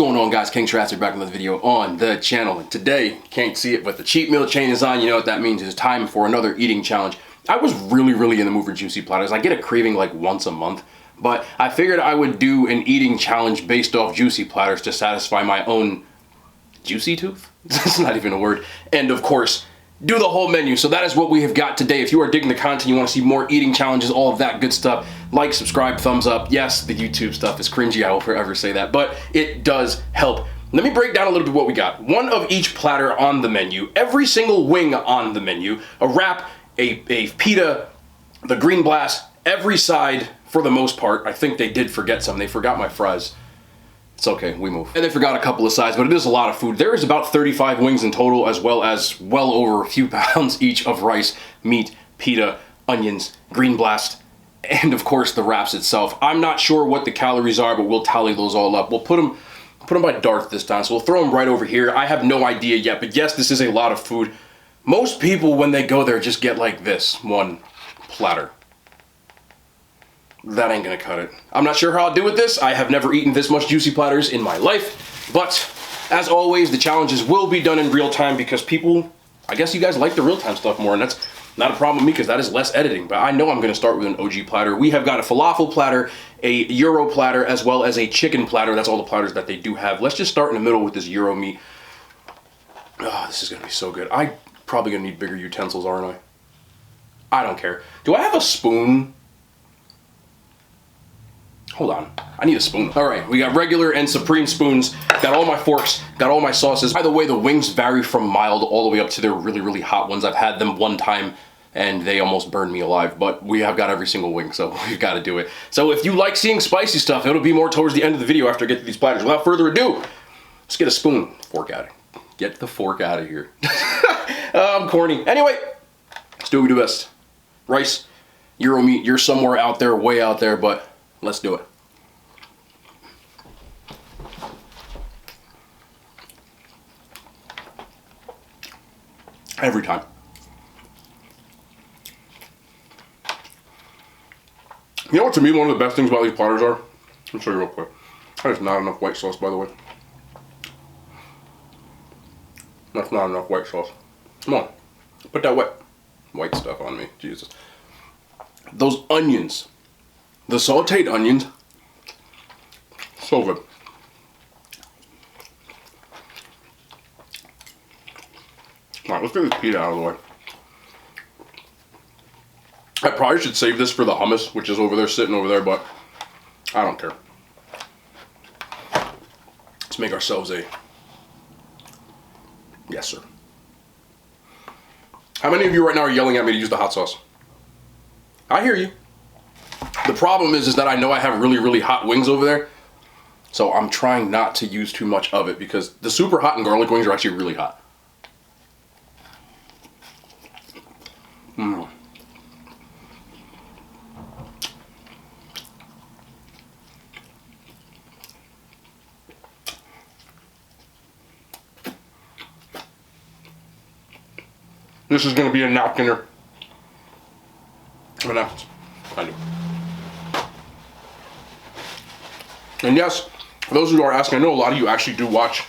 going on, guys? King Tristan back with another video on the channel. And today, can't see it, but the cheat meal chain is on. You know what that means. It's time for another eating challenge. I was really in the mood for juicy platters. I get a craving like once a month, but I figured I would do an eating challenge based off juicy platters to satisfy my own juicy tooth. That's not even a word. And of course, do the whole menu. So that is what we have got today. If you are digging the content, you want to see more eating challenges, all of that good stuff, like, subscribe, thumbs up. Yes, the YouTube stuff is cringy. I will forever say that, but it does help. Let me break down a little bit what we got. One of each platter on the menu, every single wing on the menu, a wrap, a pita, the green blast, every side for the most part. I think they did forget some. They forgot my fries. It's okay, we move. And they forgot a couple of sides, but it is a lot of food. There is about 35 wings in total, as well as well over a few pounds each of rice, meat, pita, onions, green blast, and of course the wraps itself. I'm not sure what the calories are, but we'll tally those all up. We'll put them by Darth this time, so we'll throw them right over here. I have no idea yet, but yes, this is a lot of food. Most people, when they go there, just get like this one platter. That ain't gonna cut it. I'm not sure how I'll do with this. I have never eaten this much juicy platters in my life, but as always, the challenges will be done in real time because people, I guess you guys like the real time stuff more, and that's not a problem with me because that is less editing, but I know I'm gonna start with an OG platter. We have got a falafel platter, a gyro platter, as well as a chicken platter. That's all the platters that they do have. Let's just start in the middle with this gyro meat. Oh, this is gonna be so good. I'm probably gonna need bigger utensils, aren't I? I don't care. Do I have a spoon? Hold on, I need a spoon. All right, we got regular and supreme spoons. Got all my forks, got all my sauces. By the way, the wings vary from mild all the way up to their really hot ones. I've had them one time and they almost burned me alive, but we have got every single wing, so we've got to do it. So if you like seeing spicy stuff, it'll be more towards the end of the video after I get to these platters. Without further ado, let's get a spoon. Fork out. Get the fork out of here. I'm corny. Anyway, let's do what we do best. Rice, gyro meat, you're somewhere out there, way out there, but let's do it. Every time. You know what, to me, one of the best things about these platters are? Let me show you real quick. That is not enough white sauce, by the way. That's not enough white sauce. Come on. Put that white stuff on me. Jesus. Those onions. The sauteed onions. So good. Alright, let's get this pita out of the way. I probably should save this for the hummus, which is over there, sitting over there, but I don't care. Let's make ourselves a... Yes, sir. How many of you right now are yelling at me to use the hot sauce? I hear you. The problem is that I know I have really hot wings over there, so I'm trying not to use too much of it because the super hot and garlic wings are actually really hot. Mmm. This is going to be a napkiner. Or napkins. I do. And yes, for those who are asking, I know a lot of you actually do watch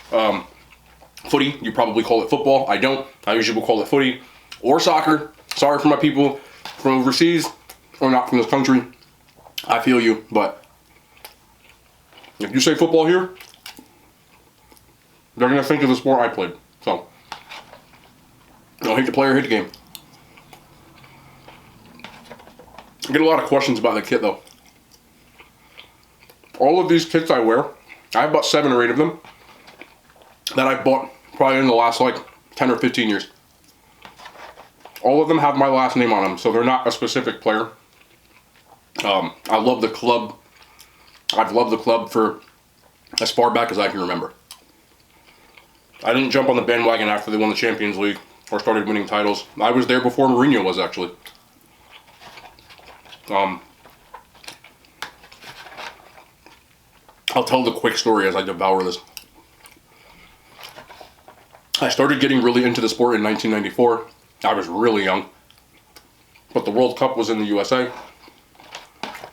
footy. You probably call it football. I don't. I usually will call it footy or soccer. Sorry for my people from overseas or not from this country. I feel you, but if you say football here, they're going to think of the sport I played. So, don't hate the player, hate the game. I get a lot of questions about the kit though. All of these kits I wear, I have about 7 or 8 of them that I bought probably in the last like 10 or 15 years. All of them have my last name on them, so they're not a specific player. I love the club. I've loved the club for as far back as I can remember. I didn't jump on the bandwagon after they won the Champions League or started winning titles. I was there before Mourinho was, actually. I'll tell the quick story as I devour this. I started getting really into the sport in 1994. I was really young. But the World Cup was in the USA.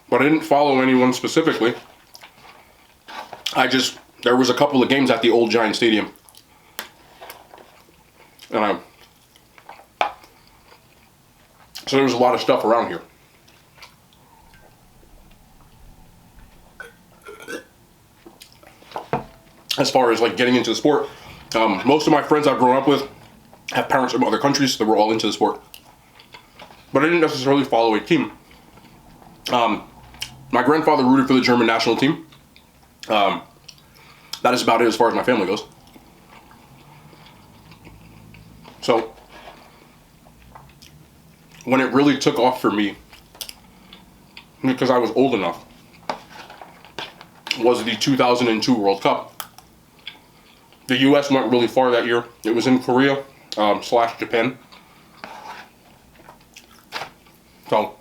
But I didn't follow anyone specifically. I just there was a couple of games at the old Giant Stadium. And so there was a lot of stuff around here. As far as like getting into the sport, most of my friends I've grown up with have parents from other countries that were all into the sport. But I didn't necessarily follow a team. My grandfather rooted for the German national team. That is about it as far as my family goes. So, when it really took off for me, because I was old enough, was the 2002 World Cup. The US went really far that year. It was in Korea / Japan. So,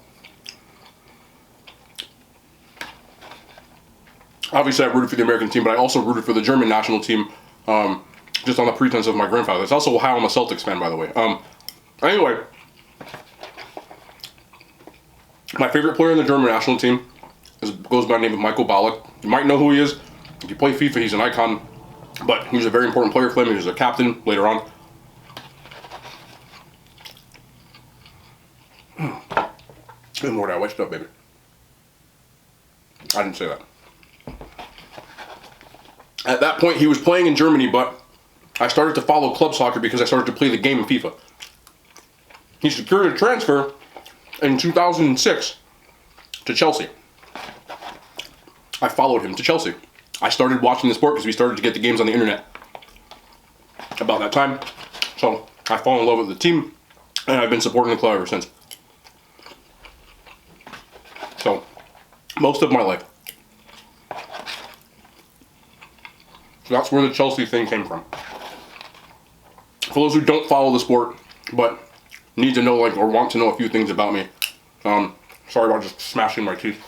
obviously I rooted for the American team, but I also rooted for the German national team, just on the pretense of my grandfather. That's also how I'm a Celtics fan, by the way. Anyway, my favorite player in the German national team goes by the name of Michael Ballack. You might know who he is. If you play FIFA, he's an icon, but he was a very important player for them. He was a captain later on. And Lord, I wetched up, baby. I didn't say that. At that point, he was playing in Germany, but I started to follow club soccer because I started to play the game of FIFA. He secured a transfer in 2006 to Chelsea. I followed him to Chelsea. I started watching the sport because we started to get the games on the internet about that time. So I fell in love with the team, and I've been supporting the club ever since. So, most of my life. So that's where the Chelsea thing came from. For those who don't follow the sport, but need to know, like, or want to know a few things about me, sorry about just smashing my teeth.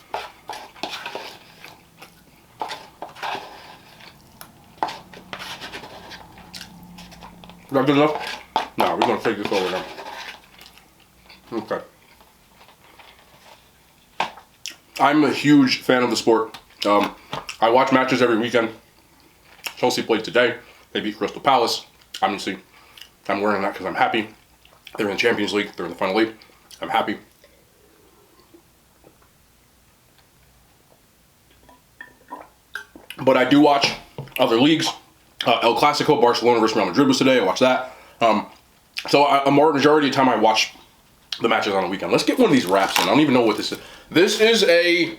Is that good enough? No, we're gonna take this over now. Okay. I'm a huge fan of the sport. I watch matches every weekend. Chelsea played today. They beat Crystal Palace. Obviously, I'm wearing that because I'm happy. They're in the Champions League. They're in the final league. I'm happy. But I do watch other leagues. El Clasico, Barcelona versus Real Madrid was today. I watched that. So a majority of the time I watch the matches on the weekend. Let's get one of these wraps in. I don't even know what this is. This is a...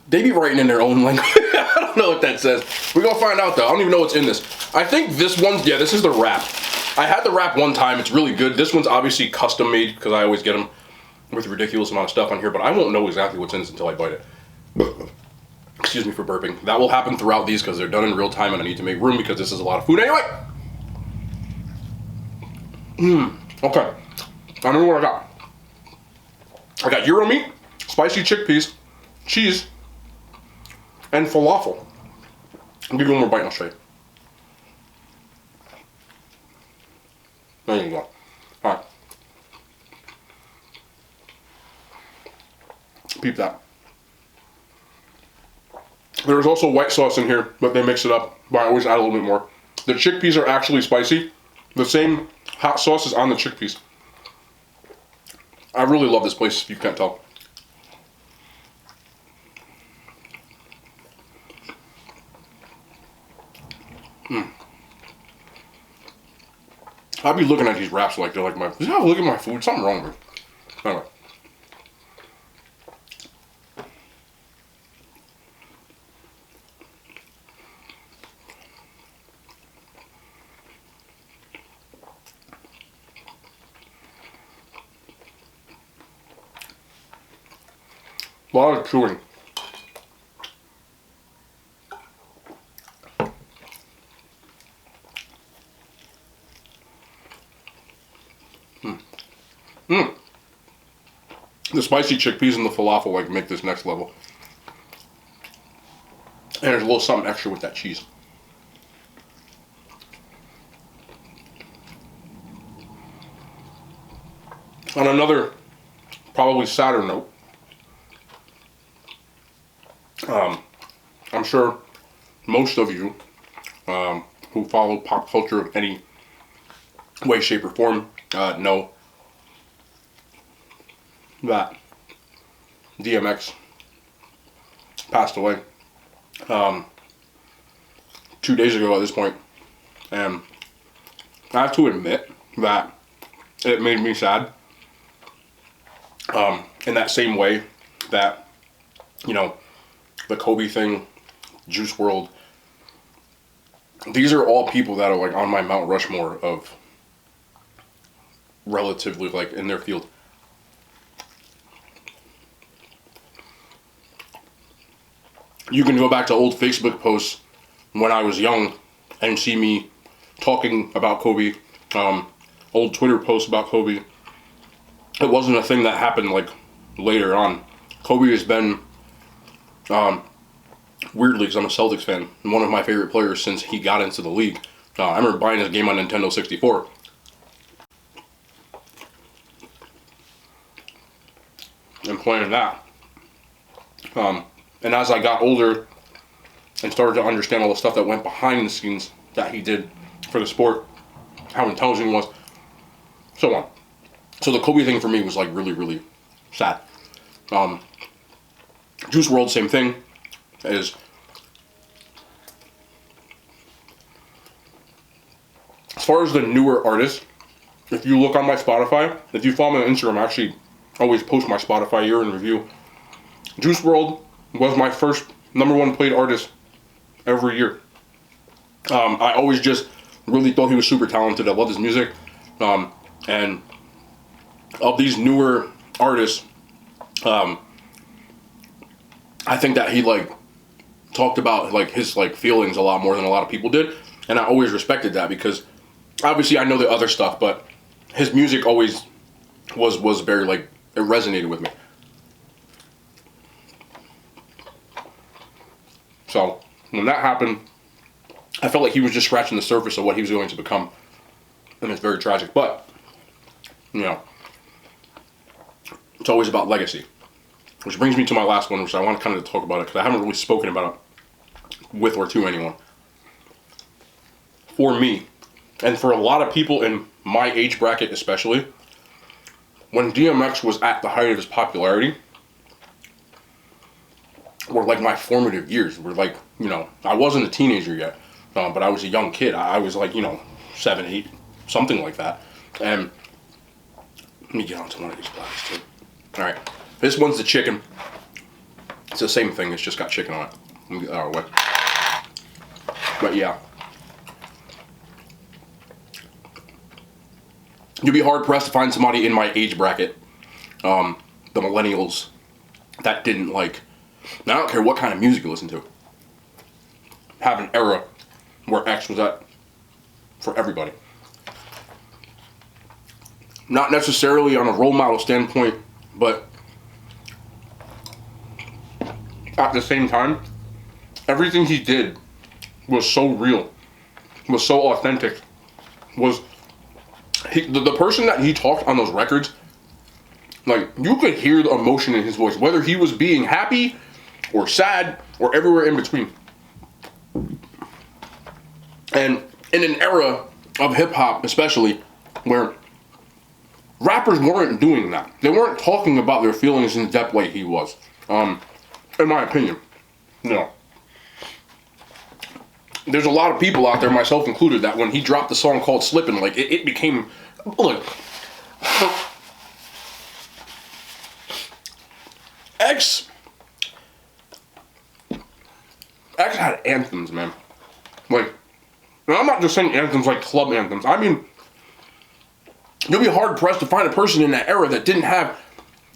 They be writing in their own language. I don't know what that says. We're going to find out, though. I don't even know what's in this. I think this one's... Yeah, this is the wrap. I had the wrap one time. It's really good. This one's obviously custom made because I always get them with a ridiculous amount of stuff on here, but I won't know exactly what's in this until I bite it. Excuse me for burping. That will happen throughout these because they're done in real time and I need to make room because this is a lot of food. Anyway! Okay. I know what I got. I got gyro meat, spicy chickpeas, cheese, and falafel. I'll give you one more bite and I'll show you. There you go. Alright. Peep that. There's also white sauce in here, but they mix it up, but I always add a little bit more. The chickpeas are actually spicy. The same hot sauce is on the chickpeas. I really love this place, if you can't tell. I'll be looking at these wraps like they're like my... Look at my food. Something wrong with it. Anyway. A lot of chewing. The spicy chickpeas and the falafel like make this next level. And there's a little something extra with that cheese. On another probably sadder note, I'm sure most of you who follow pop culture in any way, shape, or form know that DMX passed away 2 days ago at this point, and I have to admit that it made me sad in that same way that, you know, the Kobe thing, Juice WRLD, these are all people that are like on my Mount Rushmore of relatively like in their field. You can go back to old Facebook posts when I was young and see me talking about Kobe, old Twitter posts about Kobe. It wasn't a thing that happened like later on. Kobe has been, weirdly, because I'm a Celtics fan, one of my favorite players since he got into the league. I remember buying his game on Nintendo 64. And playing that. And as I got older and started to understand all the stuff that went behind the scenes that he did for the sport, how intelligent he was, so on. So the Kobe thing for me was like really, really sad. Juice WRLD, same thing. Is as far as the newer artists, if you look on my Spotify, if you follow me on Instagram, I actually always post my Spotify year in review. Juice WRLD was my first #1 played artist every year. I always just really thought he was super talented. I loved his music. And of these newer artists, I think that he like talked about like his like feelings a lot more than a lot of people did, and I always respected that because obviously I know the other stuff, but his music always was very like, it resonated with me. So when that happened, I felt like he was just scratching the surface of what he was going to become, and it's very tragic. But you know, it's always about legacy, which brings me to my last one, which I want to kind of talk about it because I haven't really spoken about it with or to anyone. For me, and for a lot of people in my age bracket especially, when DMX was at the height of his popularity, were like my formative years. Were like, you know, I wasn't a teenager yet, but I was a young kid. I was like, you know, 7, 8, something like that. And let me get onto one of these platters too. All right, this one's the chicken. It's the same thing. It's just got chicken on it. Let me get that out of the way. But yeah, you'd be hard pressed to find somebody in my age bracket, the millennials, that didn't like. Now I don't care what kind of music you listen to. Have an era where X was at for everybody. Not necessarily on a role model standpoint, but at the same time, everything he did was so real, was so authentic, was the person that he talked on those records, like you could hear the emotion in his voice, whether he was being happy or sad or everywhere in between. And in an era of hip hop especially, where rappers weren't doing that. They weren't talking about their feelings in the depth way he was. In my opinion. No. There's a lot of people out there, myself included, that when he dropped the song called Slippin', like it became, look, X had anthems, man. Like, and I'm not just saying anthems like club anthems. I mean, you'll be hard pressed to find a person in that era that didn't have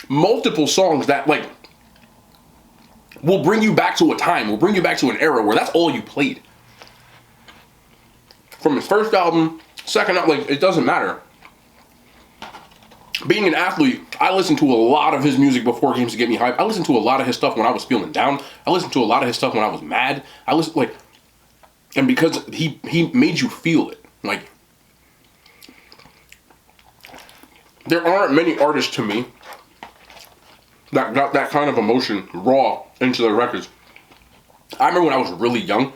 multiple songs that like will bring you back to a time, will bring you back to an era where that's all you played. From his first album, second album, like it doesn't matter. Being an athlete, I listened to a lot of his music before games to get me hyped. I listened to a lot of his stuff when I was feeling down. I listened to a lot of his stuff when I was mad. I listened like, and because he made you feel it. Like, there aren't many artists to me that got that kind of emotion raw into their records. I remember when I was really young,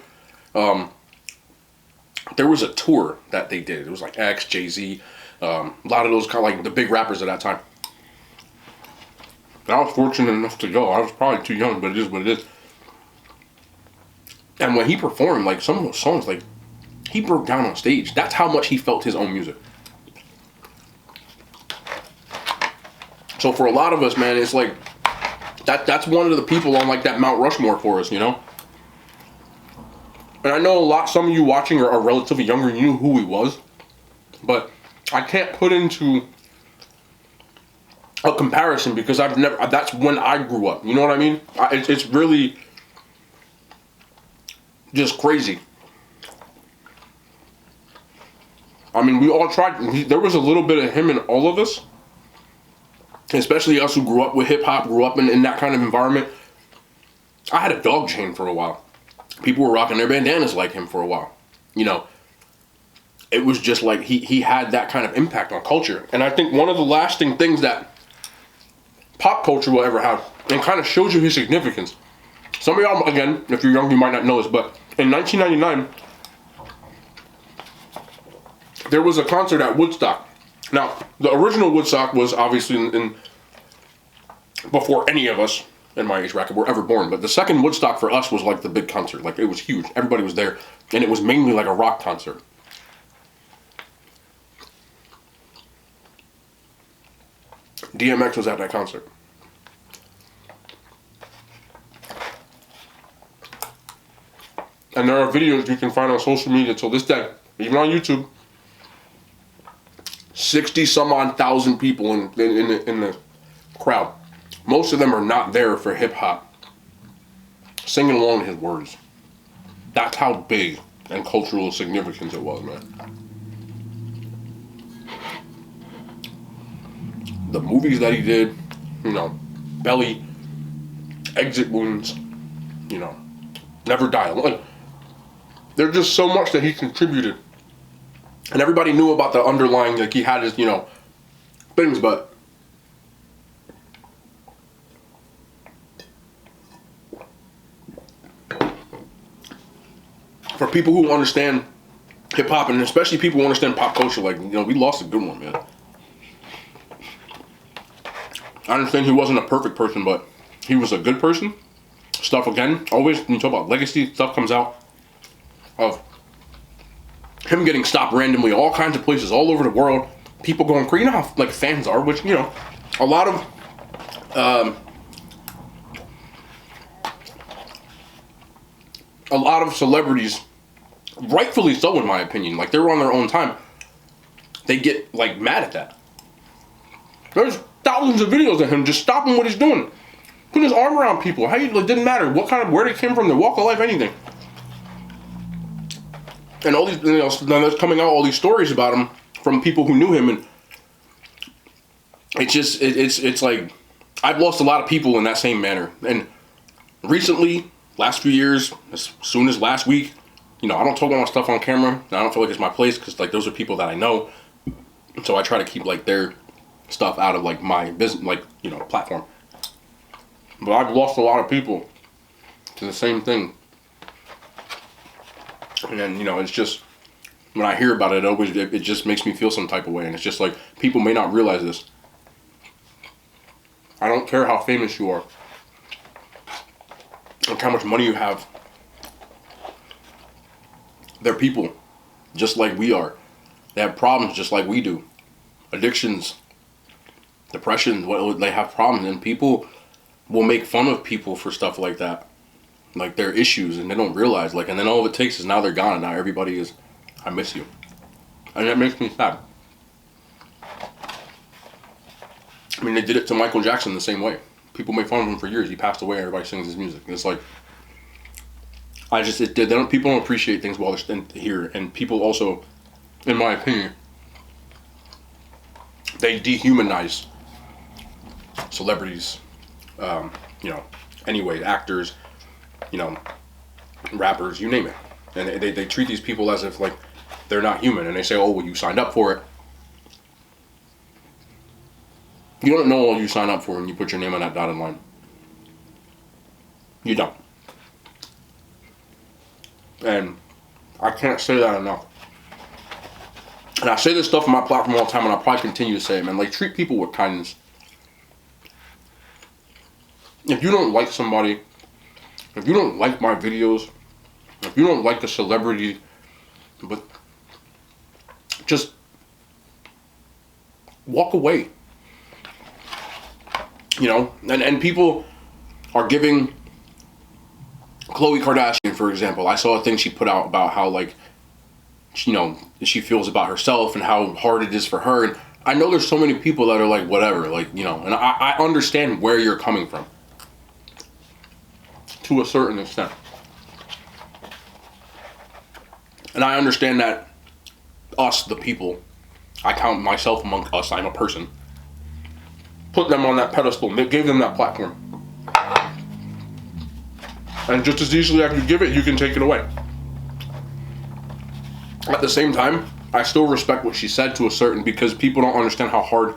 there was a tour that they did. It was like X, Jay-Z, a lot of those kind of like the big rappers at that time. And I was fortunate enough to go. I was probably too young, but it is what it is. And when he performed, like some of those songs, like he broke down on stage. That's how much he felt his own music. So for a lot of us, man, it's like that's one of the people on like that Mount Rushmore for us, you know? And I know some of you watching are relatively younger and you knew who he was, but I can't put into a comparison because that's when I grew up, you know what I mean? It's really just crazy. I mean, we all tried, there was a little bit of him in all of us, especially us who grew up with hip hop, grew up in that kind of environment. I had a dog chain for a while. People were rocking their bandanas like him for a while. You know, it was just like he had that kind of impact on culture. And I think one of the lasting things that pop culture will ever have, and kind of shows you his significance. Some of y'all, again, if you're young, you might not know this, but in 1999, there was a concert at Woodstock. Now, the original Woodstock was obviously in before any of us in my age bracket were ever born, but the second Woodstock for us was like the big concert. Like, it was huge. Everybody was there, and it was mainly like a rock concert. DMX was at that concert. And there are videos you can find on social media till this day, even on YouTube. 60 some odd thousand people in the crowd. Most of them are not there for hip hop, singing along his words. That's how big and cultural significance it was, man. The movies that he did, you know, Belly, Exit Wounds, you know, Never Die Alone. There's just so much that he contributed. And everybody knew about the underlying, like he had his, you know, things, but for people who understand hip hop, and especially people who understand pop culture, like, you know, we lost a good one, man. I understand he wasn't a perfect person, but he was a good person. Stuff, again, always, when you talk about legacy, stuff comes out of him getting stopped randomly all kinds of places all over the world. People going crazy. You know how like fans are, which, you know, a lot of celebrities, rightfully so in my opinion, like they're on their own time, they get like mad at that. There's thousands of videos of him just stopping what he's doing, putting his arm around people. How you, like, didn't matter what kind of, where they came from, their walk of life, anything. And all these, you know, now there's coming out all these stories about him from people who knew him, and it's just, it's like, I've lost a lot of people in that same manner. And recently, last few years, as soon as last week, you know, I don't talk about my stuff on camera, and I don't feel like it's my place, because, like, those are people that I know, so I try to keep, like, their stuff out of, like, my business, like, you know, platform. But I've lost a lot of people to the same thing. And then, you know, it's just, when I hear about it, it just makes me feel some type of way. And it's just like, people may not realize this. I don't care how famous you are, or how much money you have. They're people, just like we are. They have problems just like we do. Addictions, depression, they have problems. And people will make fun of people for stuff like that. Like their issues, and they don't realize, like, and then all it takes is now they're gone, and now everybody is, I miss you. And that makes me sad. I mean, they did it to Michael Jackson the same way. People make fun of him for years. He passed away, everybody sings his music. And it's like, people don't appreciate things while they're here. And people also, in my opinion, they dehumanize celebrities, you know, anyway, actors, you know, rappers, you name it. And they treat these people as if, like, they're not human. And they say, oh, well, you signed up for it. You don't know all you sign up for when you put your name on that dotted line. You don't. And I can't say that enough. And I say this stuff on my platform all the time, and I'll probably continue to say it, man. Like, treat people with kindness. If you don't like somebody, if you don't like my videos, if you don't like a celebrity, but just walk away. You know, and people are giving Khloe Kardashian, for example. I saw a thing she put out about how, like, you know, she feels about herself and how hard it is for her. And I know there's so many people that are like, whatever, like, you know, and I understand where you're coming from to a certain extent. And I understand that us, the people, I count myself among us, I'm a person, put them on that pedestal, gave them that platform. And just as easily as you give it, you can take it away. At the same time, I still respect what she said to a certain, because people don't understand how hard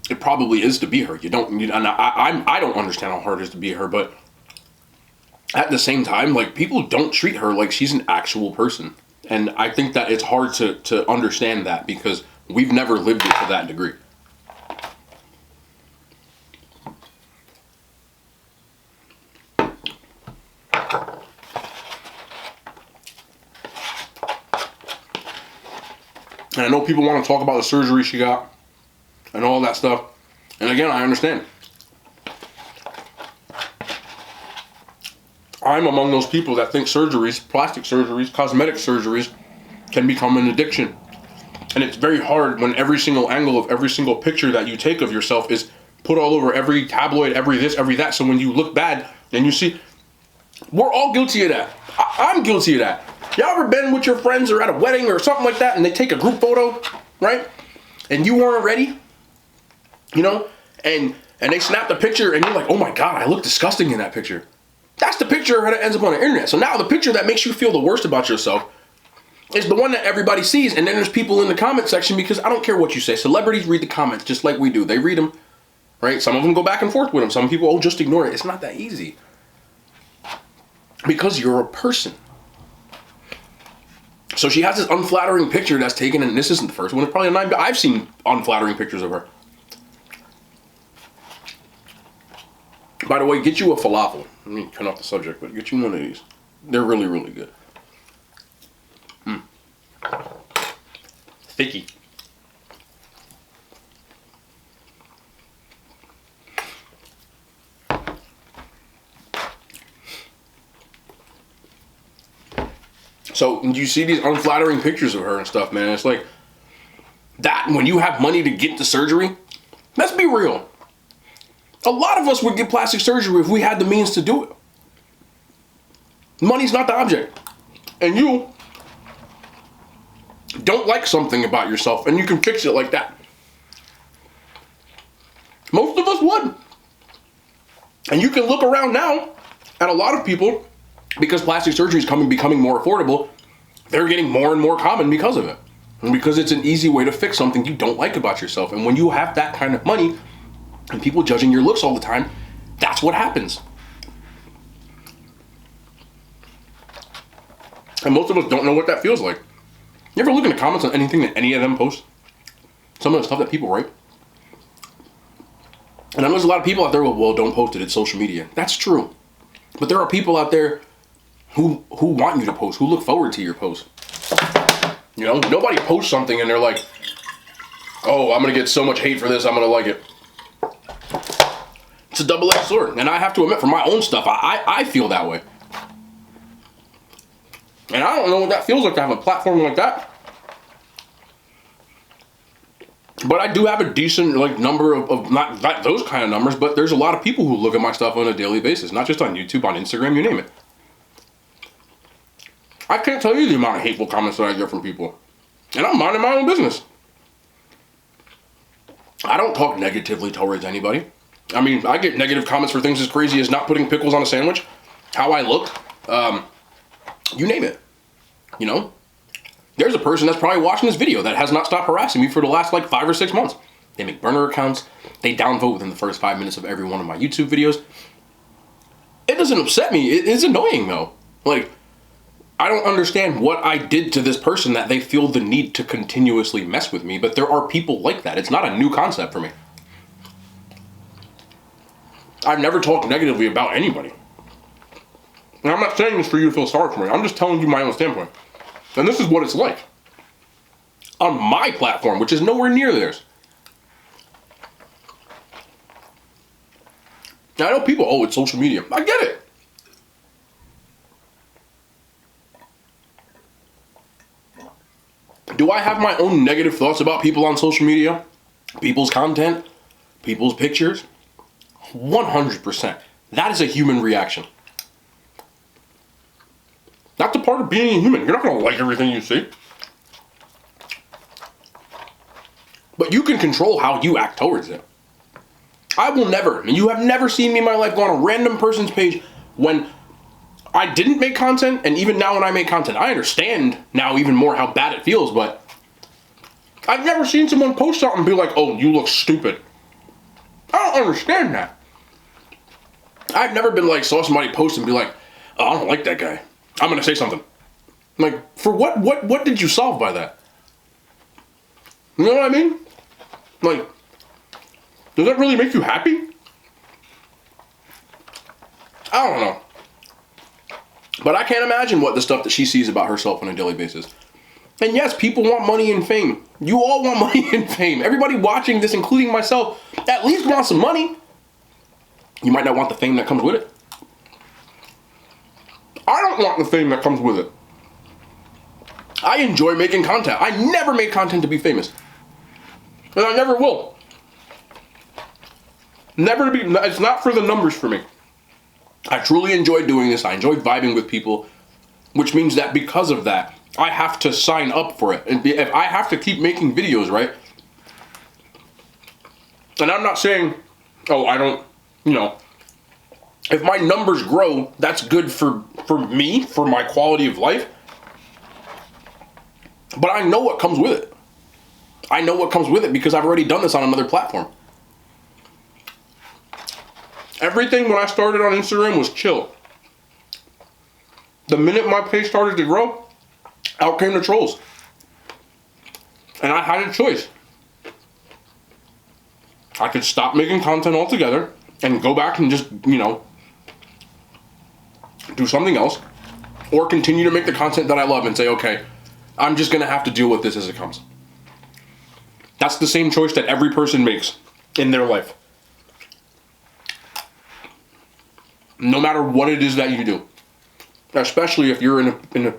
it probably is to be her. And I don't understand how hard it is to be her, but at the same time, like, people don't treat her like she's an actual person. And I think that it's hard to understand that, because we've never lived it to that degree. And I know people want to talk about the surgery she got and all that stuff. And again, I understand. I'm among those people that think surgeries, plastic surgeries, cosmetic surgeries can become an addiction. And it's very hard when every single angle of every single picture that you take of yourself is put all over every tabloid, every this, every that. So when you look bad and you see, we're all guilty of that. I'm guilty of that. Y'all ever been with your friends or at a wedding or something like that, and they take a group photo, right? And you weren't ready, you know? And they snap the picture, and you're like, oh my God, I look disgusting in that picture. That's the picture that ends up on the internet. So now the picture that makes you feel the worst about yourself is the one that everybody sees. And then there's people in the comment section, because I don't care what you say. Celebrities read the comments just like we do. They read them, right? Some of them go back and forth with them. Some people, oh, just ignore it. It's not that easy. Because you're a person. So she has this unflattering picture that's taken, and this isn't the first one. It's probably a 9. I've seen unflattering pictures of her. By the way, get you a falafel. Let me cut off the subject, but get you one of these. They're really, really good. Sticky. So you see these unflattering pictures of her and stuff, man. It's like that when you have money to get the surgery. Let's be real. A lot of us would get plastic surgery if we had the means to do it. Money's not the object. And you don't like something about yourself, and you can fix it like that. Most of us would. And you can look around now at a lot of people, because plastic surgery is becoming more affordable. They're getting more and more common because of it. And because it's an easy way to fix something you don't like about yourself. And when you have that kind of money, and people judging your looks all the time, that's what happens. And most of us don't know what that feels like. You ever look in the comments on anything that any of them post? Some of the stuff that people write? And I know there's a lot of people out there, well, don't post it, it's social media. That's true. But there are people out there who want you to post, who look forward to your post. You know, nobody posts something and they're like, oh, I'm going to get so much hate for this, I'm going to like it. It's a double-edged sword. And I have to admit, for my own stuff, I feel that way. And I don't know what that feels like to have a platform like that. But I do have a decent number of not those kind of numbers, but there's a lot of people who look at my stuff on a daily basis. Not just on YouTube, on Instagram, you name it. I can't tell you the amount of hateful comments that I get from people. And I'm minding my own business. I don't talk negatively towards anybody. I mean, I get negative comments for things as crazy as not putting pickles on a sandwich, how I look, you name it. You know? There's a person that's probably watching this video that has not stopped harassing me for the last 5 or 6 months. They make burner accounts. They downvote within the first 5 minutes of every one of my YouTube videos. It doesn't upset me. It is annoying though. I don't understand what I did to this person that they feel the need to continuously mess with me, but there are people like that. It's not a new concept for me. I've never talked negatively about anybody. And I'm not saying this for you to feel sorry for me. I'm just telling you my own standpoint. And this is what it's like on my platform, which is nowhere near theirs. Now, I know people, oh, it's social media. I get it. Do I have my own negative thoughts about people on social media? People's content? People's pictures? 100%. That is a human reaction. That's a part of being a human. You're not going to like everything you see. But you can control how you act towards it. I will never, and you have never seen me in my life go on a random person's page when I didn't make content, and even now when I make content, I understand now even more how bad it feels, but I've never seen someone post something and be like, oh, you look stupid. I don't understand that. I've never been like, saw somebody post and be like, oh, I don't like that guy. I'm going to say something. Like, for what? What did you solve by that? You know what I mean? Like, does that really make you happy? I don't know. But I can't imagine what the stuff that she sees about herself on a daily basis. And yes, people want money and fame. You all want money and fame. Everybody watching this, including myself, at least wants some money. You might not want the fame that comes with it. I don't want the fame that comes with it. I enjoy making content. I never make content to be famous. And I never will. Never to be, it's not for the numbers for me. I truly enjoy doing this. I enjoy vibing with people, which means that because of that, I have to sign up for it. And if I have to keep making videos, right? And I'm not saying, oh, I don't, you know, if my numbers grow, that's good for me, for my quality of life. But I know what comes with it. I know what comes with it because I've already done this on another platform. Everything when I started on Instagram was chill. The minute my page started to grow, out came the trolls. And I had a choice. I could stop making content altogether and go back and just, you know, do something else. Or continue to make the content that I love and say, okay, I'm just going to have to deal with this as it comes. That's the same choice that every person makes in their life. No matter what it is that you do. Especially if you're in a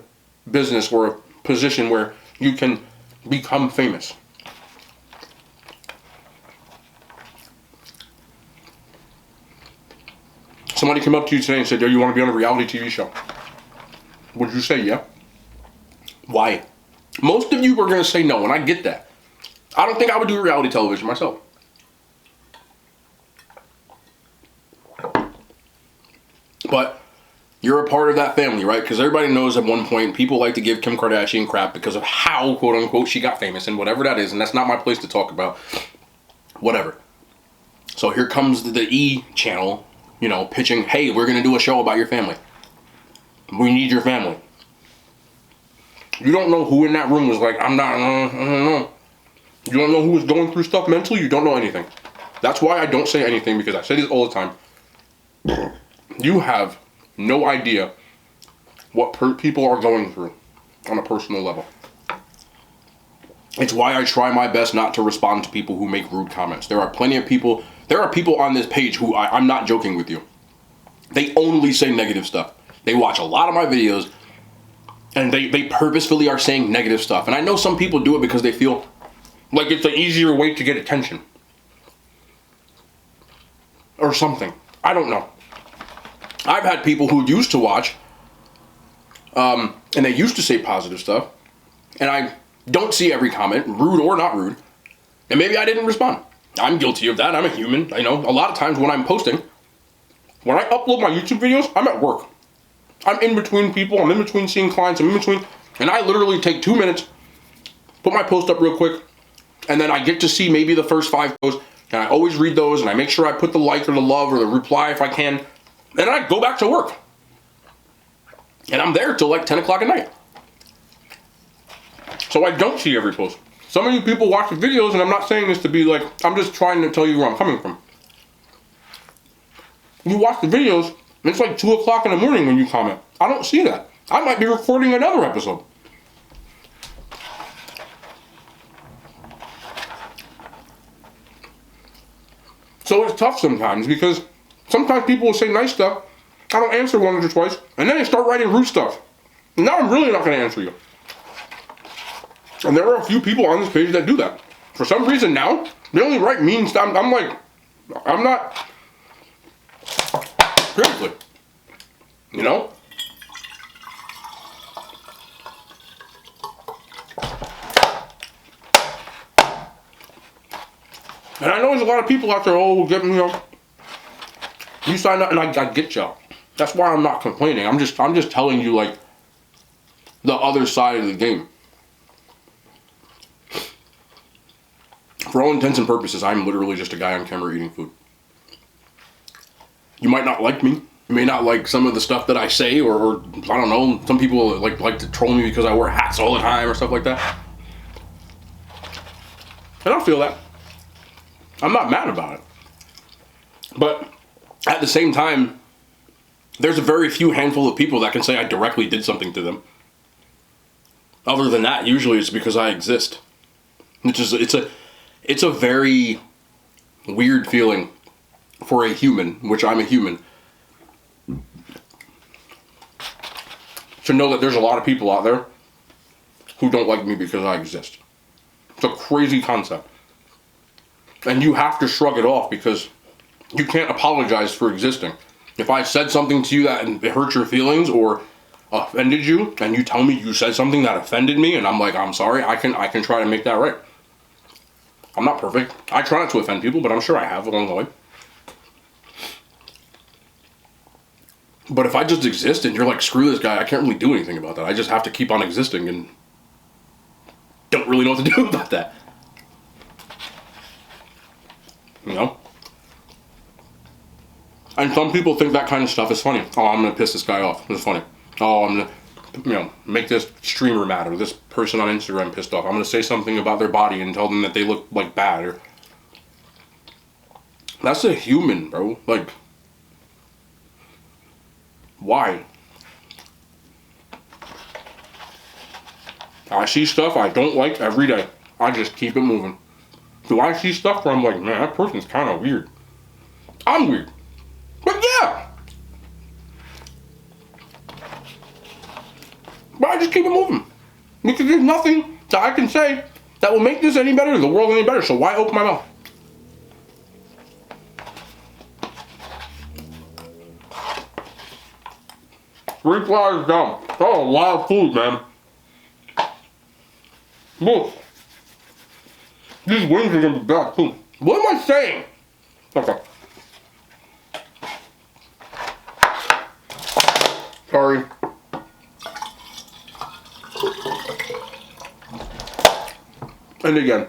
business or a position where you can become famous. Somebody came up to you today and said, do you want to be on a reality TV show? Would you say yeah? Why? Most of you are going to say no, and I get that. I don't think I would do reality television myself. But you're a part of that family, right? Because everybody knows at one point people like to give Kim Kardashian crap because of how, quote unquote, she got famous and whatever that is. And that's not my place to talk about. Whatever. So here comes the E channel, you know, pitching, hey, we're going to do a show about your family. We need your family. You don't know who in that room was like, I don't know. You don't know who was going through stuff mentally. You don't know anything. That's why I don't say anything, because I say this all the time. You have no idea what people are going through on a personal level. It's why I try my best not to respond to people who make rude comments. There are plenty of people, there are people on this page who, I'm not joking with you, they only say negative stuff. They watch a lot of my videos, and they purposefully are saying negative stuff. And I know some people do it because they feel like it's an easier way to get attention. Or something. I don't know. I've had people who used to watch, and they used to say positive stuff, and I don't see every comment, rude or not rude, and maybe I didn't respond. I'm guilty of that. I'm a human. I know a lot of times when I'm posting, when I upload my YouTube videos, I'm at work. I'm in between people. I'm in between seeing clients. I'm in between, and I literally take 2 minutes, put my post up real quick, and then I get to see maybe the first 5 posts, and I always read those, and I make sure I put the like or the love or the reply if I can, and I go back to work. And I'm there till like 10 o'clock at night. So I don't see every post. Some of you people watch the videos, and I'm not saying this to be like, I'm just trying to tell you where I'm coming from. You watch the videos, and it's like 2 o'clock in the morning when you comment. I don't see that. I might be recording another episode. So it's tough sometimes, because sometimes people will say nice stuff, I don't answer once or twice, and then they start writing rude stuff. And now I'm really not going to answer you. And there are a few people on this page that do that. For some reason now, they only write mean stuff. I'm like, I'm not... Seriously. You know? And I know there's a lot of people out there, oh, get me, you know, you signed up, and I get y'all. That's why I'm not complaining. I'm just telling you, like, the other side of the game. For all intents and purposes, I'm literally just a guy on camera eating food. You might not like me. You may not like some of the stuff that I say, or I don't know, some people like to troll me because I wear hats all the time or stuff like that. And I feel that. I'm not mad about it. But at the same time, there's a very few handful of people that can say I directly did something to them. Other than that, usually it's because I exist. It's a very weird feeling for a human, which I'm a human, to know that there's a lot of people out there who don't like me because I exist. It's a crazy concept. And you have to shrug it off, because you can't apologize for existing. If I said something to you that it hurt your feelings or offended you, and you tell me you said something that offended me, and I'm like, I'm sorry, I can try to make that right. I'm not perfect. I try not to offend people, but I'm sure I have along the way. But if I just exist and you're like, screw this guy, I can't really do anything about that. I just have to keep on existing and don't really know what to do about that. You know? And some people think that kind of stuff is funny. Oh, I'm going to piss this guy off. It's funny. Oh, I'm going to, you know, make this streamer mad, or this person on Instagram pissed off. I'm going to say something about their body and tell them that they look like bad. Or... That's a human, bro. Like, why? I see stuff I don't like every day. I just keep it moving. Do I see stuff where I'm like, man, that person's kind of weird? I'm weird. But yeah. But I just keep it moving. Because there's nothing that I can say that will make this any better, the world any better. So why open my mouth? Three flies down. That's a lot of food, man. Look. These wings are gonna be bad too. What am I saying? Okay. Sorry. And again.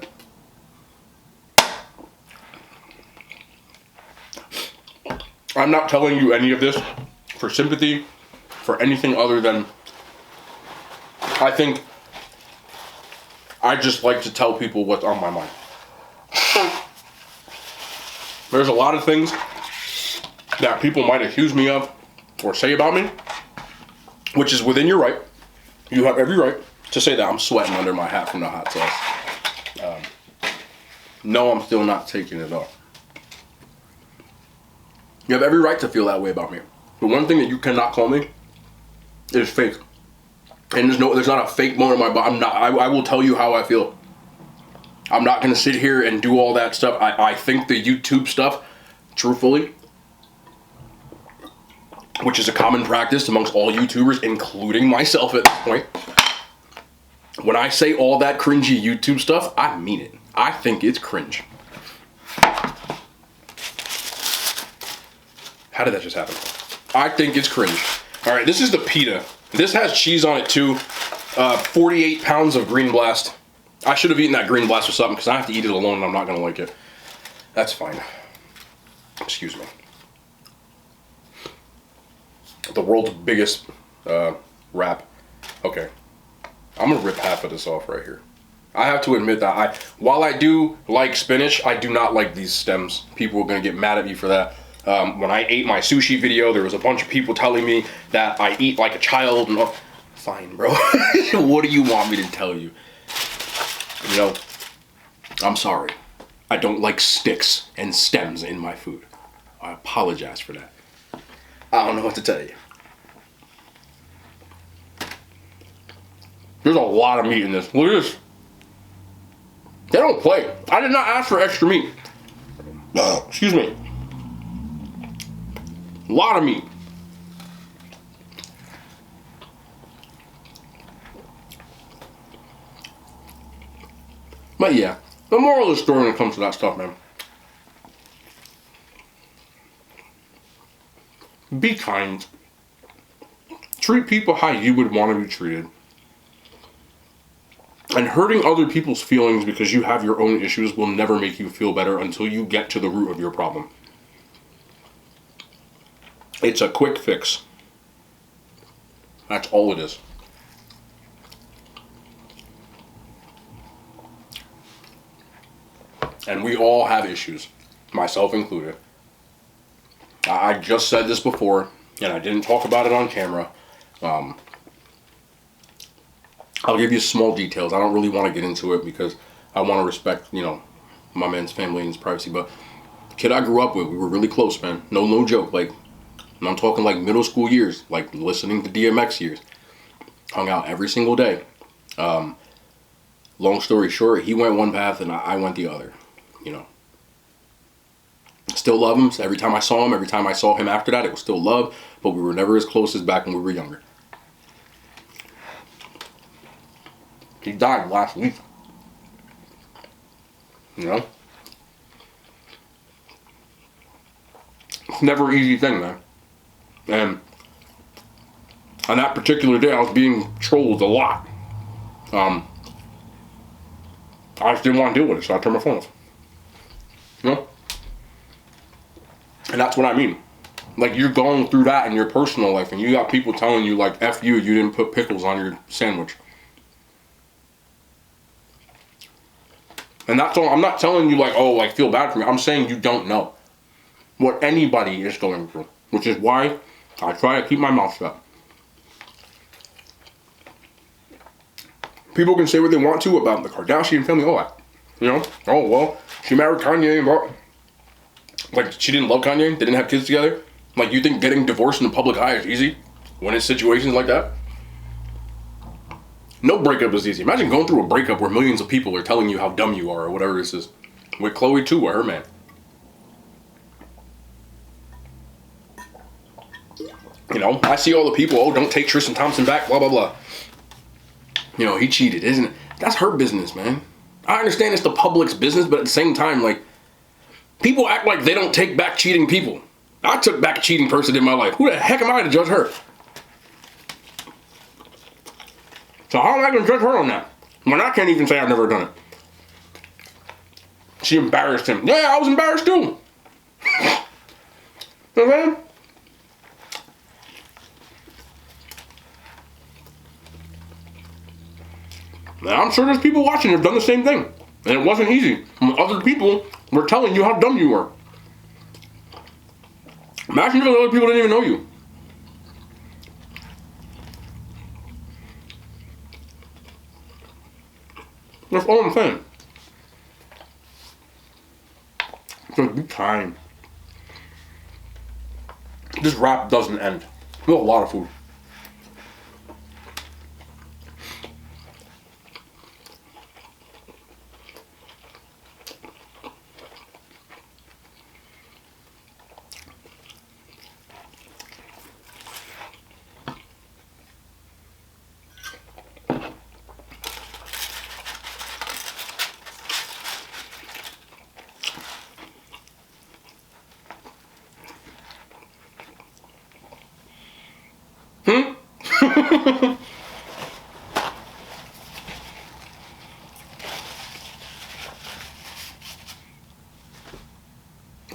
I'm not telling you any of this for sympathy, for anything other than I think I just like to tell people what's on my mind. There's a lot of things that people might accuse me of or say about me, which is within your right. You have every right to say that. I'm sweating under my hat from the hot sauce. No, I'm still not taking it off. You have every right to feel that way about me. The one thing that you cannot call me is fake. And there's not a fake bone in my body. I will tell you how I feel. I'm not going to sit here and do all that stuff. I think the YouTube stuff, truthfully, which is a common practice amongst all YouTubers, including myself at this point, when I say all that cringy YouTube stuff, I mean it. I think it's cringe. How did that just happen? I think it's cringe. All right, this is the pita. This has cheese on it too. 48 pounds of Green Blast. I should have eaten that Green Blast with something because I have to eat it alone and I'm not going to like it. That's fine. Excuse me. The world's biggest wrap. Okay, I'm gonna rip half of this off right here. I have to admit that while I do like spinach, I do not like these stems. People are gonna get mad at me for that. When I ate my sushi video, there was a bunch of people telling me that I eat like a child. And fine, bro. What do you want me to tell you? You know, I'm sorry. I don't like sticks and stems in my food. I apologize for that. I don't know what to tell you. There's a lot of meat in this. Look at this. They don't play. I did not ask for extra meat. Excuse me. A lot of meat. But yeah, the moral of the story when it comes to that stuff, man. Be kind. Treat people how you would want to be treated. And hurting other people's feelings because you have your own issues will never make you feel better until you get to the root of your problem. It's a quick fix. That's all it is. And we all have issues, myself included. I just said this before, and I didn't talk about it on camera. I'll give you small details. I don't really want to get into it because I want to respect, you know, my man's family and his privacy. But the kid I grew up with, we were really close, man. No joke. Like, and I'm talking like middle school years, like listening to DMX years. Hung out every single day. Long story short, he went one path and I went the other, you know. Still love him. So every time I saw him, every time I saw him after that, it was still love. But we were never as close as back when we were younger. He died last week. You know? It's never an easy thing, man. And on that particular day, I was being trolled a lot. I just didn't want to deal with it, so I turned my phone off. You know? And that's what I mean. Like, you're going through that in your personal life, and you got people telling you, like, F you didn't put pickles on your sandwich. And that's all. I'm not telling you, like, oh, like, feel bad for me. I'm saying you don't know what anybody is going through, which is why I try to keep my mouth shut. People can say what they want to about the Kardashian family, all that. You know? Oh, well, she married Kanye, but, like, she didn't love Kanye, they didn't have kids together. Like, you think getting divorced in the public eye is easy when it's situations like that? No breakup is easy. Imagine going through a breakup where millions of people are telling you how dumb you are or whatever this is. With Chloe too, or her man. You know, I see all the people, oh, don't take Tristan Thompson back, blah, blah, blah. You know, he cheated, isn't it? That's her business, man. I understand it's the public's business, but at the same time, like, people act like they don't take back cheating people. I took back a cheating person in my life. Who the heck am I to judge her? So how am I going to judge her on that? When I can't even say I've never done it. She embarrassed him. Yeah, I was embarrassed too. You know what I'm saying? Now, I'm sure there's people watching who've done the same thing. And it wasn't easy. Other people were telling you how dumb you were. Imagine if other people didn't even know you. That's all I'm saying. So be kind. This rap doesn't end. We have a lot of food.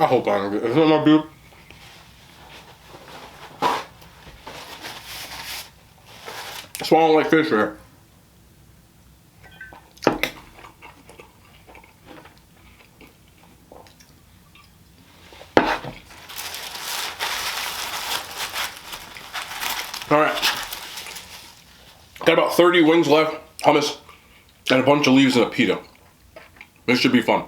I hope I don't get it. Isn't that my beard? That's why I don't like fish here. Alright. Got about 30 wings left, hummus, and a bunch of leaves and a pita. This should be fun.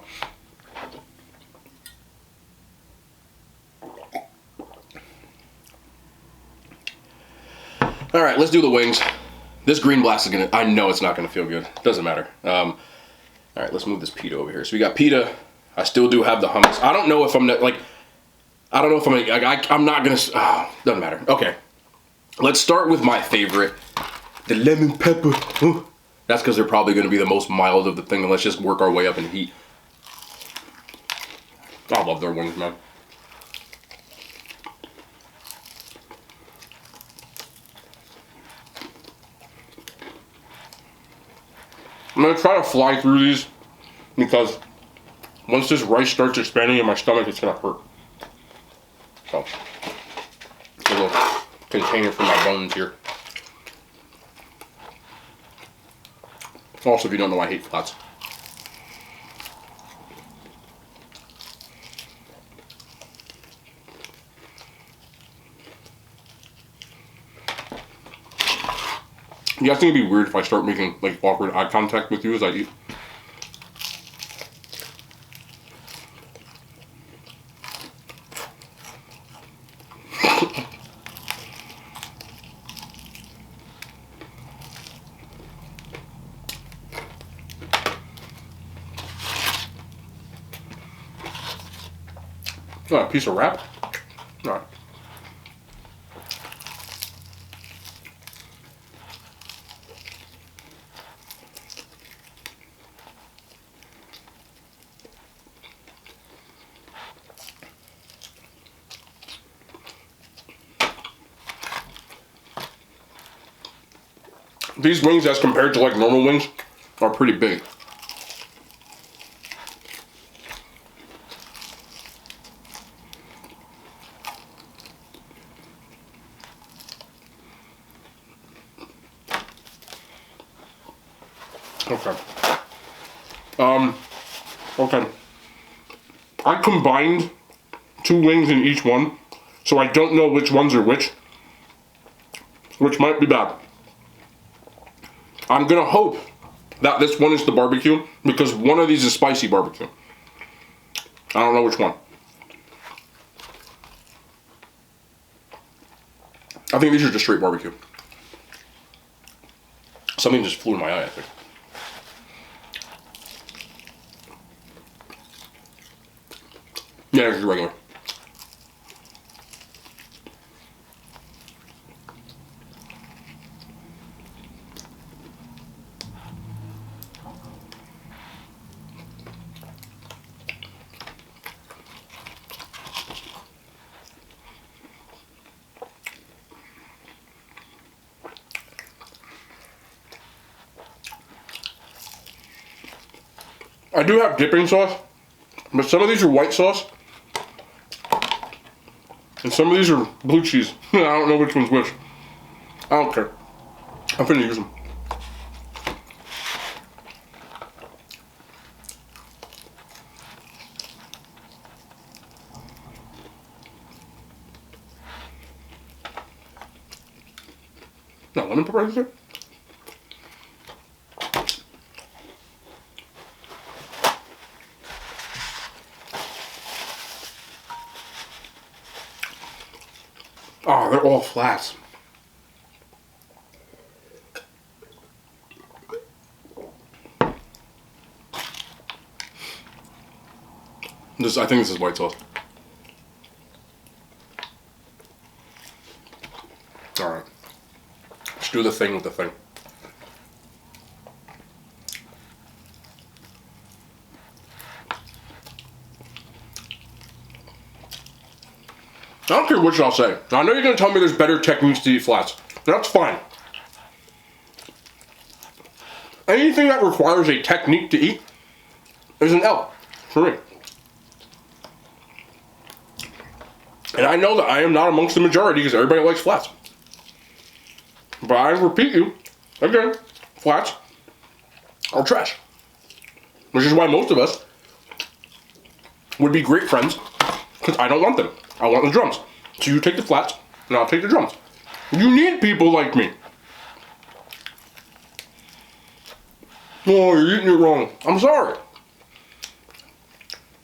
Alright, let's do the wings. This green blast is gonna, I know it's not gonna feel good. Doesn't matter. Alright, let's move this pita over here. So we got pita. I still do have the hummus. I don't know if I'm, like, I don't know if I'm, like, I'm not gonna, doesn't matter. Okay. Let's start with my favorite, the lemon pepper. Ooh. That's because they're probably gonna be the most mild of the thing, and let's just work our way up in heat. I love their wings, man. I'm gonna try to fly through these because once this rice starts expanding in my stomach, it's gonna hurt. So, a little container for my bones here. Also, if you don't know, I hate flats. You guys think it'd be weird if I start making like awkward eye contact with you as I eat? Oh, a piece of wrap? All right. These wings, as compared to like normal wings, are pretty big. Okay. Okay. I combined 2 wings in each one, so I don't know which ones are which might be bad. I'm gonna hope that this one is the barbecue, because one of these is spicy barbecue. I don't know which one. I think these are just straight barbecue. Something just flew in my eye, I think. Yeah, it's regular. I do have dipping sauce, but some of these are white sauce, and some of these are blue cheese. I don't know which one's which. I don't care. I'm finna use them. No, lemon pepper is it? Oh, they're all flats. I think this is white sauce. Alright. Let's do the thing with the thing. I don't care what y'all say. I know you're going to tell me there's better techniques to eat flats. That's fine. Anything that requires a technique to eat is an L for me. And I know that I am not amongst the majority because everybody likes flats. But I repeat you, again, flats are trash. Which is why most of us would be great friends, because I don't want them. I want the drums. So you take the flats, and I'll take the drums. You need people like me. Oh, you're eating it wrong. I'm sorry.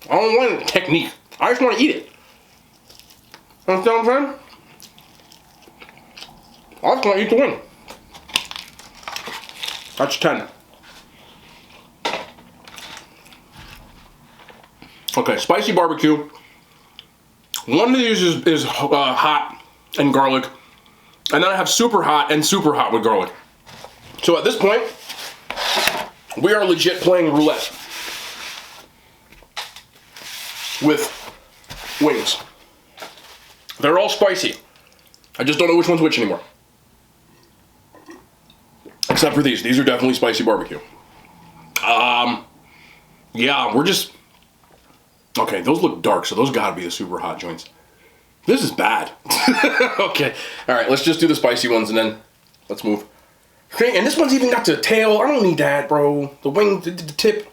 I don't want a technique. I just want to eat it. Understand what I'm saying? I just want to eat the wing. That's 10. Okay, spicy barbecue. One of these is hot and garlic. And then I have super hot and super hot with garlic. So at this point, we are legit playing roulette with wings. They're all spicy. I just don't know which one's which anymore. Except for these. These are definitely spicy barbecue. Yeah, we're just... Okay, those look dark, so those gotta be the super hot joints. This is bad. Okay, alright, let's just do the spicy ones and then let's move. Okay, and this one's even got the tail. I don't need that, bro. The wing, the tip.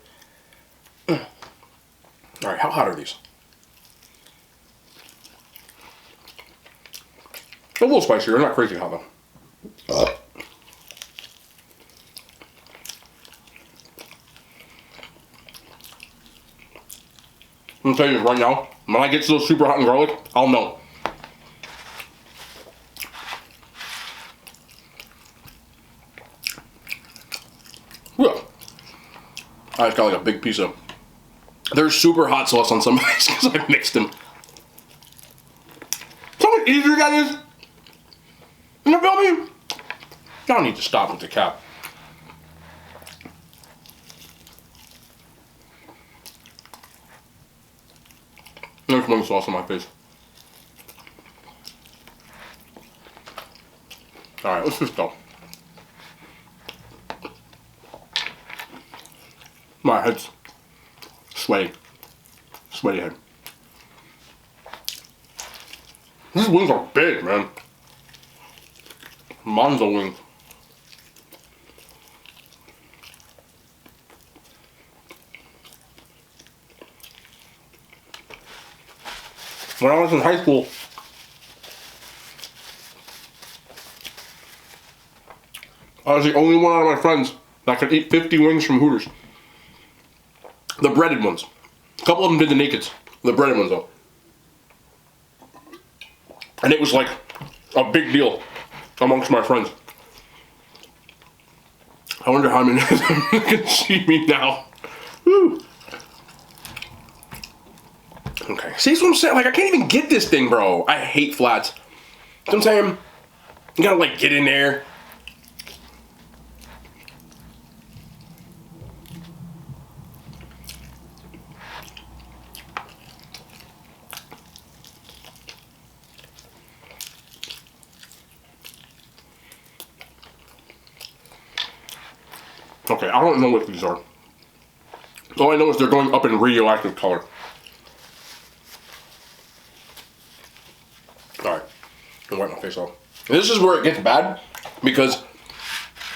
Alright, how hot are these? A little spicier, they're not crazy hot though. I'm gonna tell you right now, when I get to those super hot and garlic, I'll know. Yeah. I just got like a big piece of... There's super hot sauce on some of these because I mixed them. So much easier that is. You feel me? Y'all need to stop with the cap. There's wing sauce on my face. Alright, let's just go. My head's sweaty. Sweaty head. These wings are big, man. Monzo wings. When I was in high school, I was the only one out of my friends that could eat 50 wings from Hooters. The breaded ones. A couple of them did the nakeds. The breaded ones though. And it was like a big deal amongst my friends. I wonder how many of them can see me now. Woo. Okay, see what I'm saying? Like, I can't even get this thing, bro. I hate flats. You know what I'm saying? You gotta, like, get in there. Okay, I don't know what these are. All I know is they're going up in radioactive color. Alright, I'll wipe my face off. And this is where it gets bad, because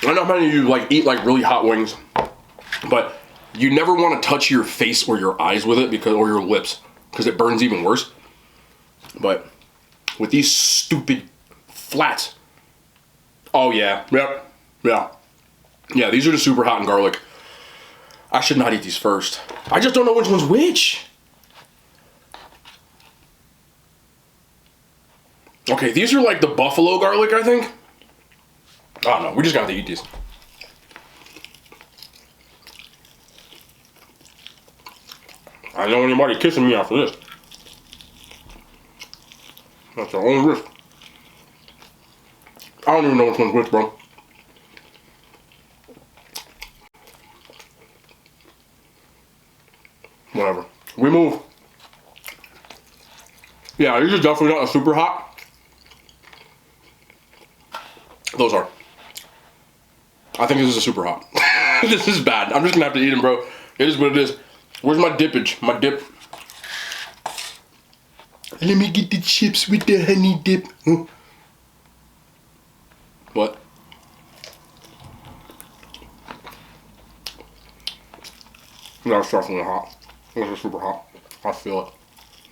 I know how many of you like eat like really hot wings, but you never want to touch your face or your eyes with it because, or your lips, because it burns even worse. But with these stupid flats, oh yeah, yep, yeah. Yeah, these are the super hot and garlic. I should not eat these first. I just don't know which one's which. Okay, these are like the buffalo garlic, I think. I don't know, we just got to eat these. I know anybody kissing me after this. That's their own risk. I don't even know which one's which, bro. Whatever. We move. Yeah, these are definitely not a super hot. Those are. I think this is a super hot. This is bad. I'm just gonna have to eat them, bro. It is what it is. Where's my dippage? My dip. Let me get the chips with the honey dip. What? That's definitely hot. This is super hot. I feel it.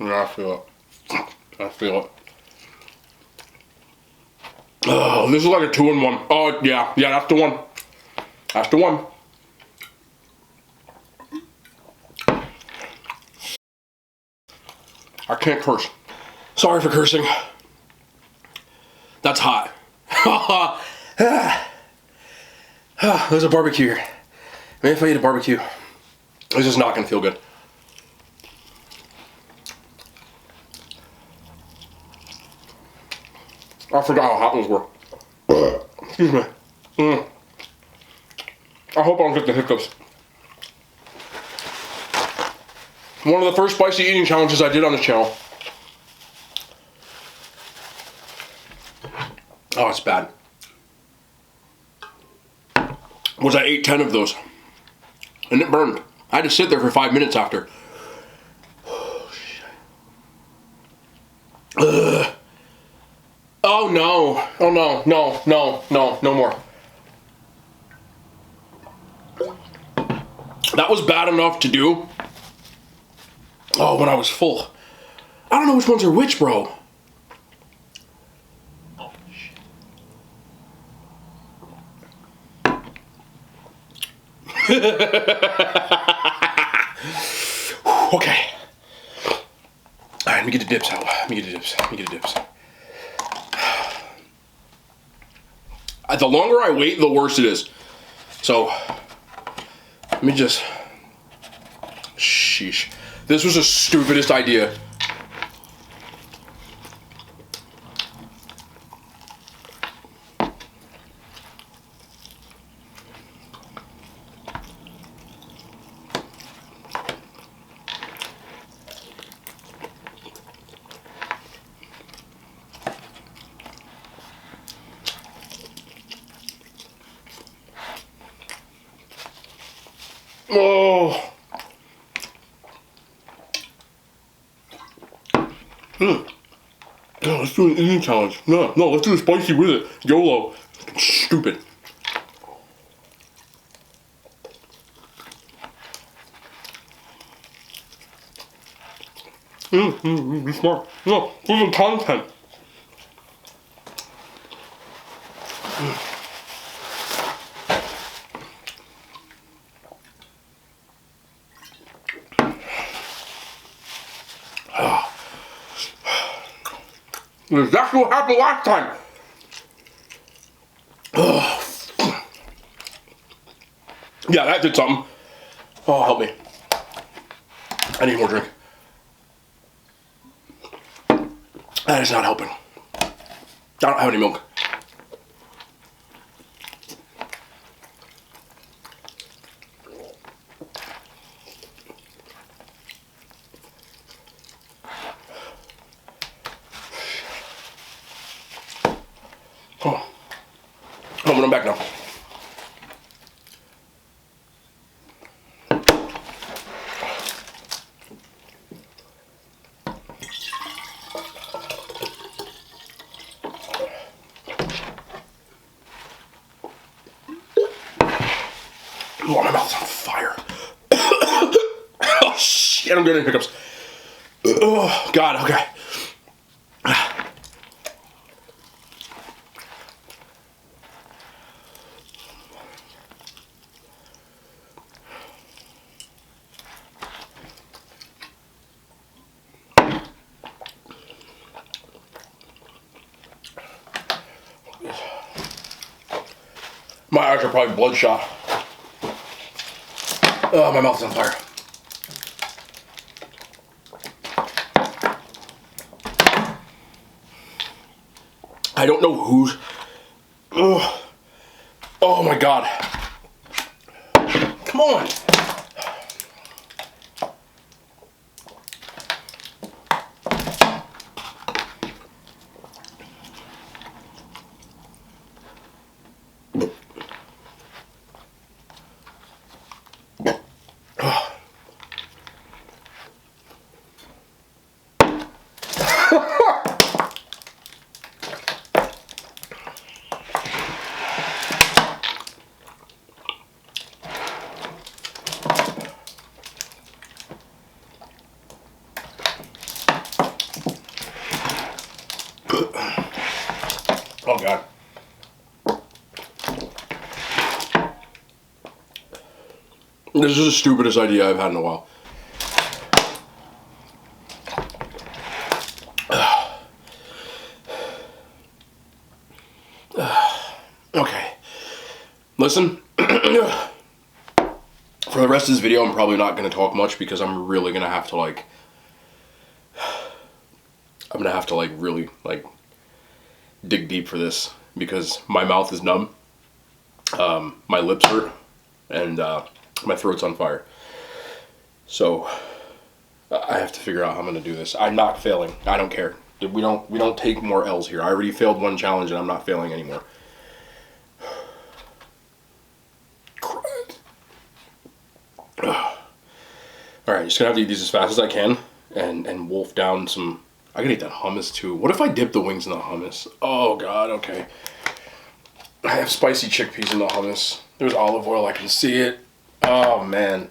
Yeah, I feel it. I feel it. Oh, this is like a 2-in-1. Oh, yeah. Yeah, that's the one. That's the one. I can't curse. Sorry for cursing. That's hot. There's a barbecue here. Maybe if I eat a barbecue, this is not gonna feel good. I forgot how hot those were. Excuse me. I hope I don't get the hiccups. One of the first spicy eating challenges I did on this channel. Oh, it's bad. Was I ate 10 of those. And it burned. I had to sit there for 5 minutes after. Oh, shit. Oh no. Oh no, no, no, no, no more. That was bad enough to do. Oh, when I was full. I don't know which ones are which, bro. Oh, shit. Okay. Alright, let me get the dips out. Let me get the dips. Let me get the dips. The longer I wait, the worse it is. So, let me just... Sheesh. This was the stupidest idea. Oh. No, let's do an eating challenge. No, let's do a spicy with it. YOLO. Stupid. Be smart. No, for the content. That's exactly what happened last time. Yeah, that did something. Oh, help me. I need more drink. That is not helping. I don't have any milk. Oh, but I'm back now. Oh, my mouth's on fire. Oh, shit, I'm getting hiccups. Oh, God, okay. My eyes are probably bloodshot. Oh, my mouth's on fire. I don't know who's... Oh my God. Come on. This is the stupidest idea I've had in a while. Okay. Listen. For the rest of this video, I'm probably not going to talk much because I'm really going to have to, like... I'm going to have to, like, really, like, dig deep for this because my mouth is numb, my lips hurt, and my throat's on fire. So I have to figure out how I'm going to do this. I'm not failing. I don't care. We don't take more L's here. I already failed one challenge and I'm not failing anymore. Alright, just gonna have to eat these as fast as I can and wolf down some... I gotta eat that hummus too. What if I dip the wings in the hummus? Oh god, okay. I have spicy chickpeas in the hummus. There's olive oil, I can see it. Oh man.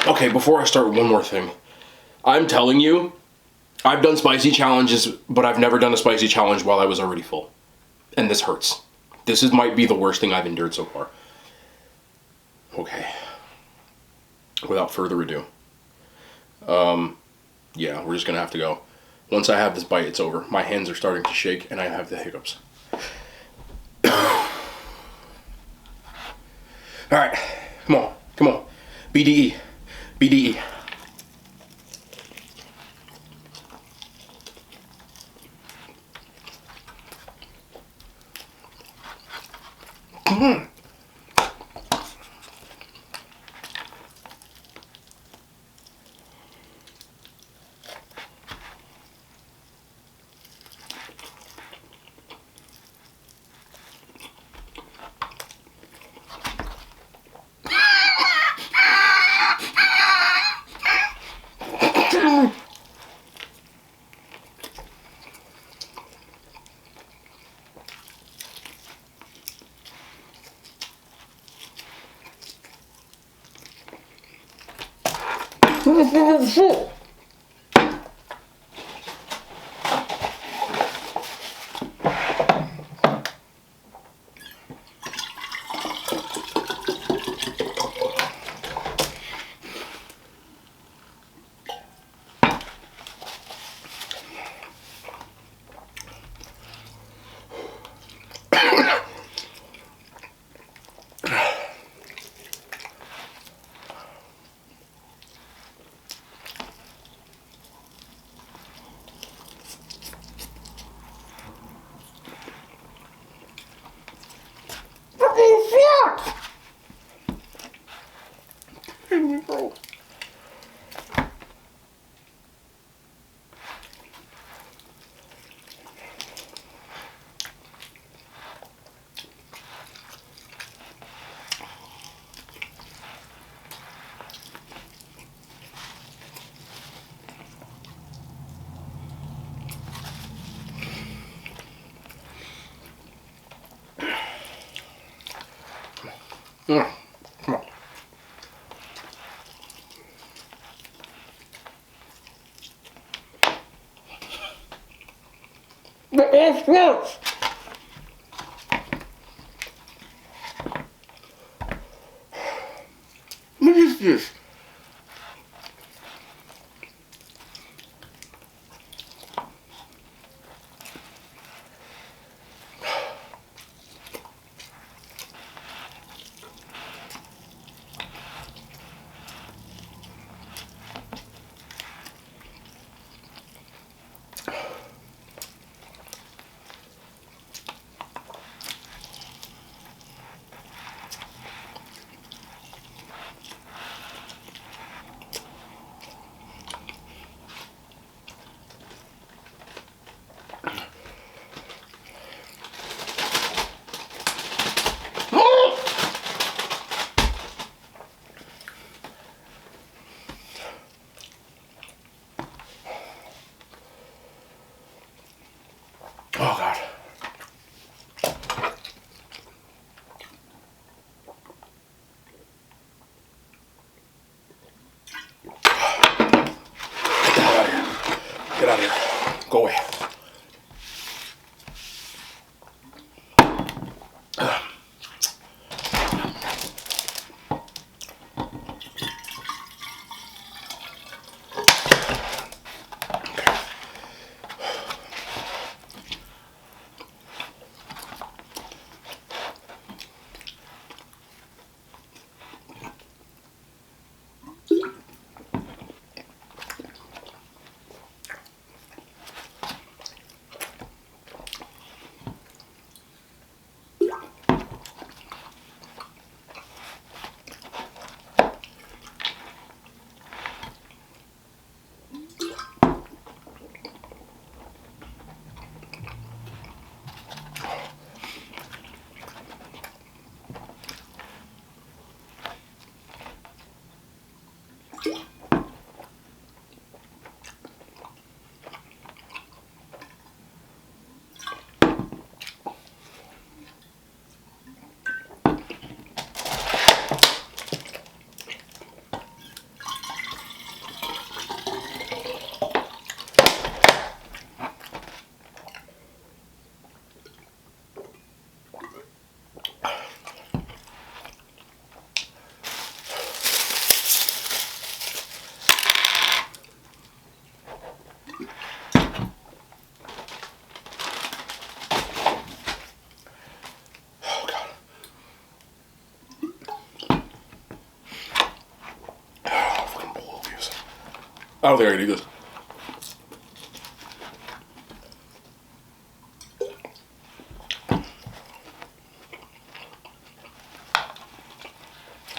Okay, before I start, one more thing. I'm telling you, I've done spicy challenges, but I've never done a spicy challenge while I was already full. And this hurts. Might be the worst thing I've endured so far. Okay. Without further ado. Yeah, we're just gonna have to go. Once I have this bite, it's over. My hands are starting to shake and I have the hiccups. Alright, come on, come on. BDE, BDE. Come on. Come on. What is this? What is this? Oh god. Get out of here. Go away. I don't think I can do this.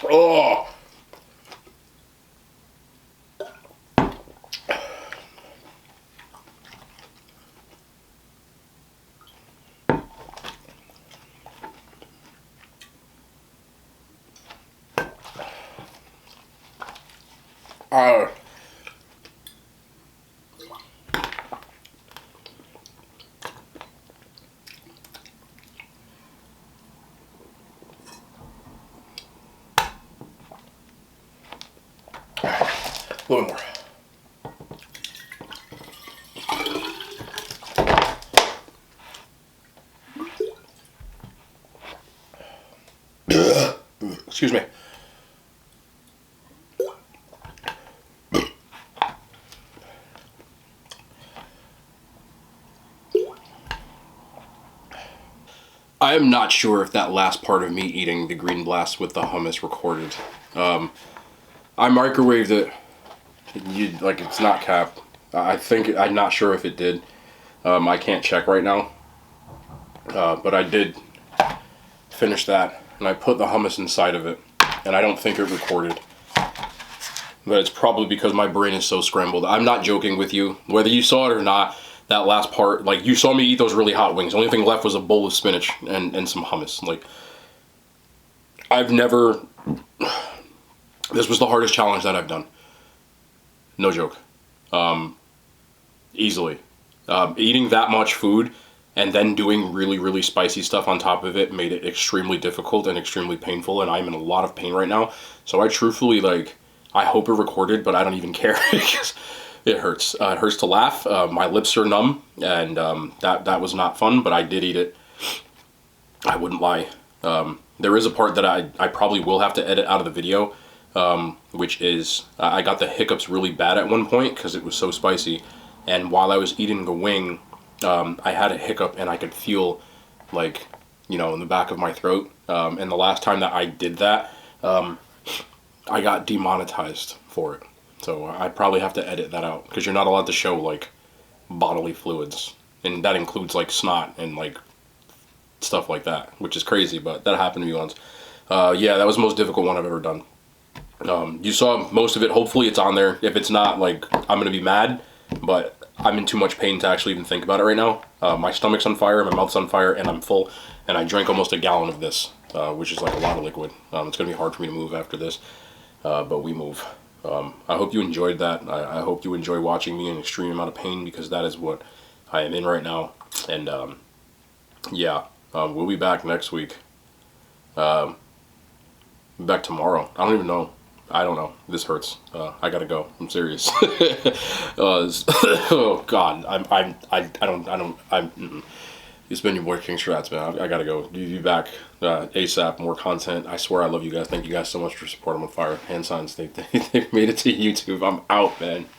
Oh. Uh. A little more. Excuse me. I am not sure if that last part of me eating the green blast with the hummus recorded. I microwaved it. Like, it's not capped. I'm not sure if it did. I can't check right now. But I did finish that, and I put the hummus inside of it, and I don't think it recorded. But it's probably because my brain is so scrambled. I'm not joking with you. Whether you saw it or not, that last part, like, you saw me eat those really hot wings. The only thing left was a bowl of spinach and some hummus. Like, I've never... This was the hardest challenge that I've done. No joke. Easily. Eating that much food and then doing really, really spicy stuff on top of it made it extremely difficult and extremely painful, and I'm in a lot of pain right now. So I truthfully, like, I hope it recorded, but I don't even care because it hurts. It hurts to laugh. My lips are numb, and that was not fun, but I did eat it. I wouldn't lie. There is a part that I probably will have to edit out of the video, which is I got the hiccups really bad at one point because it was so spicy. And while I was eating the wing, I had a hiccup and I could feel, like, you know, in the back of my throat. And the last time that I did that, I got demonetized for it. So I'd probably have to edit that out because you're not allowed to show, like, bodily fluids. And that includes, like, snot and, like, stuff like that, which is crazy, but that happened to me once. Yeah, that was the most difficult one I've ever done. You saw most of it. Hopefully it's on there. If it's not, like, I'm gonna be mad, but I'm in too much pain to actually even think about it right now. My stomach's on fire, my mouth's on fire, and I'm full, and I drank almost a gallon of this, which is like a lot of liquid. It's gonna be hard for me to move after this, but we move. I hope you enjoyed that. I hope you enjoy watching me in extreme amount of pain, because that is what I am in right now. And yeah, we'll be back next week. Back tomorrow. I don't even know. I don't know. This hurts. I gotta go. I'm serious. Oh God. It's been your boy King Strats, man. I gotta go. Be back ASAP. More content. I swear I love you guys. Thank you guys so much for supporting. I'm on fire. Hand signs. They made it to YouTube. I'm out, man.